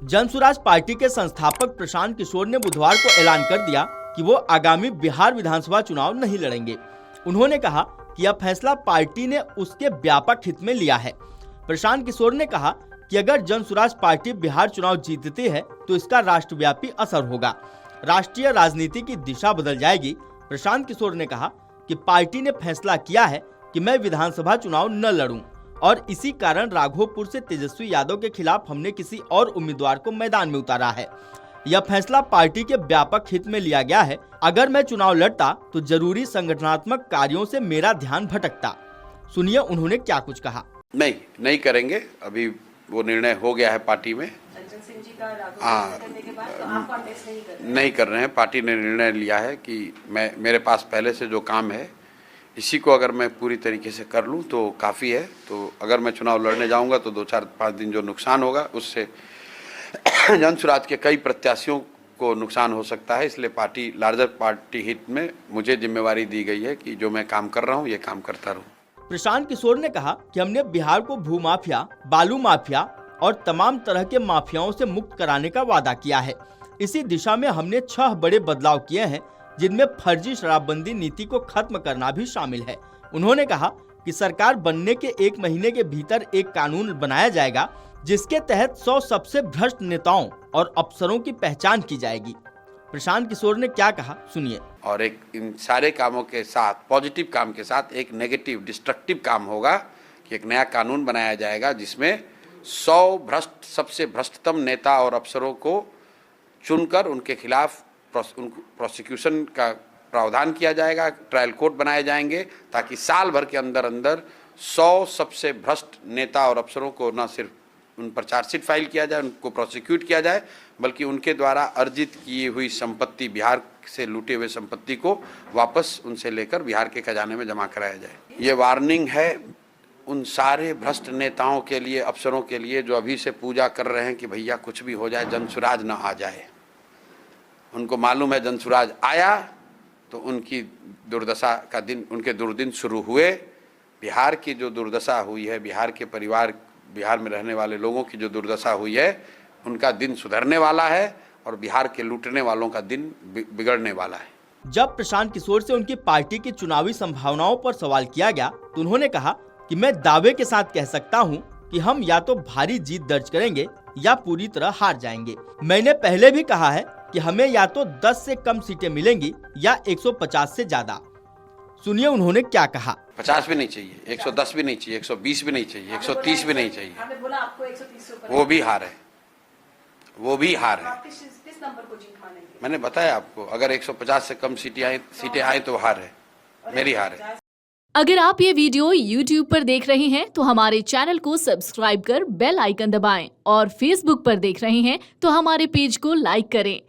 Jan Suraaj party के संस्थापक प्रशांत किशोर ने बुधवार को ऐलान कर दिया कि वो आगामी बिहार विधानसभा चुनाव नहीं लड़ेंगे। उन्होंने कहा कि यह फैसला पार्टी ने उसके व्यापक हित में लिया है। प्रशांत किशोर ने कहा कि अगर जनसुराज पार्टी बिहार चुनाव जीतती है तो इसका राष्ट्रव्यापी असर होगा, राष्ट्रीय राजनीति की दिशा बदल जाएगी। प्रशांत किशोर ने कहा कि पार्टी ने फैसला किया है कि मैं विधानसभा चुनाव न लड़ूं और इसी कारण राघोपुर से तेजस्वी यादव के खिलाफ हमने किसी और उम्मीदवार को मैदान में उतारा है। यह फैसला पार्टी के व्यापक हित में लिया गया है। अगर मैं चुनाव लड़ता तो जरूरी संगठनात्मक कार्यों से मेरा ध्यान भटकता। सुनिए उन्होंने क्या कुछ कहा। नहीं करेंगे, अभी वो निर्णय हो गया है पार्टी में। हाँ, नहीं कर रहे हैं। पार्टी ने निर्णय लिया है कि मेरे पास पहले से जो काम है इसी को अगर मैं पूरी तरीके से कर लूं तो काफ़ी है। तो अगर मैं चुनाव लड़ने जाऊंगा तो 2-4-5 दिन जो नुकसान होगा उससे जनसुराज के कई प्रत्याशियों को नुकसान हो सकता है। इसलिए पार्टी लार्जर पार्टी हित में मुझे जिम्मेवारी दी गई है कि जो मैं काम कर रहा हूँ ये काम करता रहूँ। प्रशांत किशोर ने कहा कि हमने बिहार को भू माफिया, बालू माफिया और तमाम तरह के माफियाओं से मुक्त कराने का वादा किया है। इसी दिशा में हमने 6 बड़े बदलाव किए हैं, जिनमें फर्जी शराबबंदी नीति को खत्म करना भी शामिल है। उन्होंने कहा कि सरकार बनने के 1 महीने के भीतर एक कानून बनाया जाएगा जिसके तहत 100 सबसे भ्रष्ट नेताओं और अफसरों की पहचान की जाएगी। प्रशांत किशोर ने क्या कहा सुनिए। और एक इन सारे कामों के साथ, पॉजिटिव काम के साथ एक नेगेटिव डिस्ट्रक्टिव काम होगा कि एक नया कानून बनाया जाएगा जिसमें 100 सबसे भ्रष्टतम नेता और अफसरों को चुनकर उनके खिलाफ प्रोसिक्यूशन का प्रावधान किया जाएगा, ट्रायल कोर्ट बनाए जाएंगे ताकि साल भर के अंदर 100 सबसे भ्रष्ट नेता और अफसरों को न सिर्फ उन पर चार्जशीट फाइल किया जाए, उनको प्रोसिक्यूट किया जाए, बल्कि उनके द्वारा अर्जित की हुई संपत्ति, बिहार से लूटे हुए संपत्ति को वापस उनसे लेकर बिहार के खजाने में जमा कराया जाए। ये वार्निंग है उन सारे भ्रष्ट नेताओं के लिए, अफसरों के लिए जो अभी से पूजा कर रहे हैं कि भैया कुछ भी हो जाए, जनसुराज ना आ जाए। उनको मालूम है जनसुराज आया तो उनकी दुर्दशा का दिन, उनके दुर्दिन शुरू हुए। बिहार की जो दुर्दशा हुई है, बिहार के परिवार, बिहार में रहने वाले लोगों की जो दुर्दशा हुई है, उनका दिन सुधरने वाला है और बिहार के लूटने वालों का दिन बिगड़ने वाला है। जब प्रशांत किशोर से उनकी पार्टी की चुनावी संभावनाओं पर सवाल किया गया तो उन्होंने कहा कि मैं दावे के साथ कह सकता हूं कि हम या तो भारी जीत दर्ज करेंगे या पूरी तरह हार जाएंगे। मैंने पहले भी कहा है कि हमें या तो 10 से कम सीटें मिलेंगी या 150 से ज्यादा। सुनिए उन्होंने क्या कहा। 50 भी नहीं चाहिए, 110 भी नहीं चाहिए, 120 भी नहीं चाहिए, 130 भी नहीं चाहिए। आपने बोला आपको 130 वो भी हार है, वो भी हार है। आप किस नंबर को जीत मानेंगे? मैंने बताया आपको, अगर 150 से कम सीटें आए तो हार है, मेरी हार है। अगर आप ये वीडियो YouTube पर देख रहे हैं तो हमारे चैनल को सब्सक्राइब कर बेल आइकन दबाएं और Facebook पर देख रहे हैं तो हमारे पेज को लाइक करें।